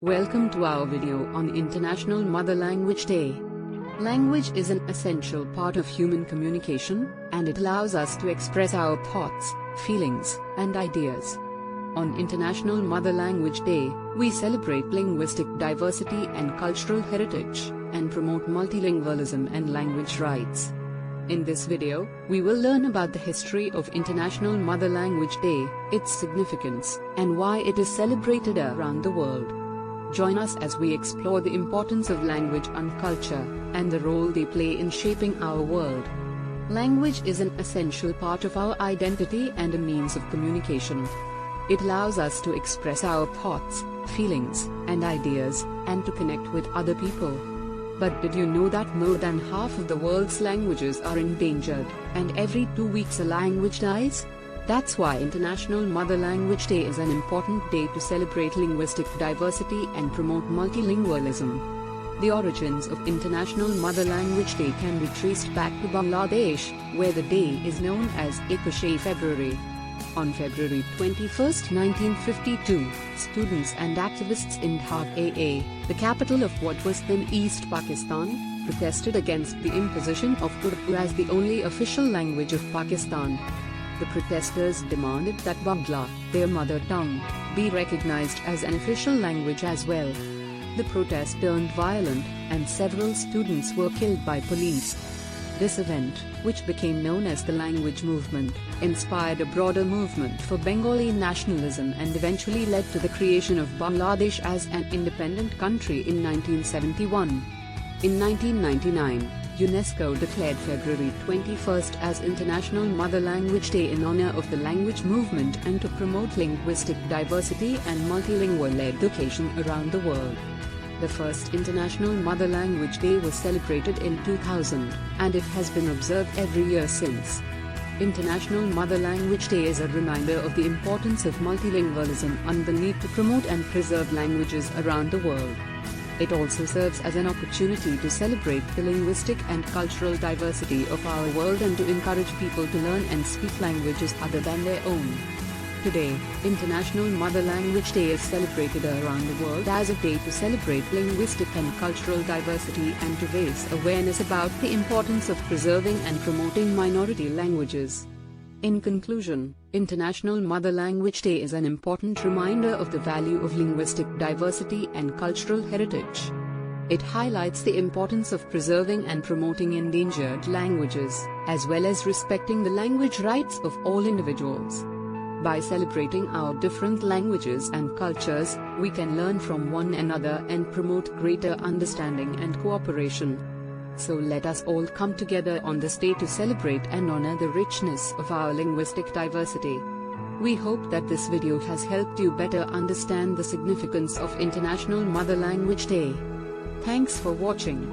Welcome to our video on International Mother Language Day. Language is an essential part of human communication, and it allows us to express our thoughts, feelings, and ideas. On International Mother Language Day, we celebrate linguistic diversity and cultural heritage, and promote multilingualism and language rights. In this video, we will learn about the history of International Mother Language Day, its significance, and why it is celebrated around the world. Join us as we explore the importance of language and culture, and the role they play in shaping our world. Language is an essential part of our identity and a means of communication. It allows us to express our thoughts, feelings, and ideas, and to connect with other people. But did you know that more than half of the world's languages are endangered, and every 2 weeks a language dies? That's why International Mother Language Day is an important day to celebrate linguistic diversity and promote multilingualism. The origins of International Mother Language Day can be traced back to Bangladesh, where the day is known as 21 February. On February 21, 1952, students and activists in Dhaka, the capital of what was then East Pakistan, protested against the imposition of Urdu as the only official language of Pakistan. The protesters demanded that Bangla, their mother tongue, be recognized as an official language as well. The protest turned violent, and several students were killed by police. This event, which became known as the language movement, inspired a broader movement for Bengali nationalism and eventually led to the creation of Bangladesh as an independent country in 1971. In 1999, UNESCO declared February 21 as International Mother Language Day in honor of the language movement and to promote linguistic diversity and multilingual education around the world. The first International Mother Language Day was celebrated in 2000, and it has been observed every year since. International Mother Language Day is a reminder of the importance of multilingualism and the need to promote and preserve languages around the world. It also serves as an opportunity to celebrate the linguistic and cultural diversity of our world and to encourage people to learn and speak languages other than their own. Today, International Mother Language Day is celebrated around the world as a day to celebrate linguistic and cultural diversity and to raise awareness about the importance of preserving and promoting minority languages. In conclusion, International Mother Language Day is an important reminder of the value of linguistic diversity and cultural heritage. It highlights the importance of preserving and promoting endangered languages, as well as respecting the language rights of all individuals. By celebrating our different languages and cultures, we can learn from one another and promote greater understanding and cooperation. So let us all come together on this day to celebrate and honor the richness of our linguistic diversity. We hope that this video has helped you better understand the significance of International Mother Language Day. Thanks for watching.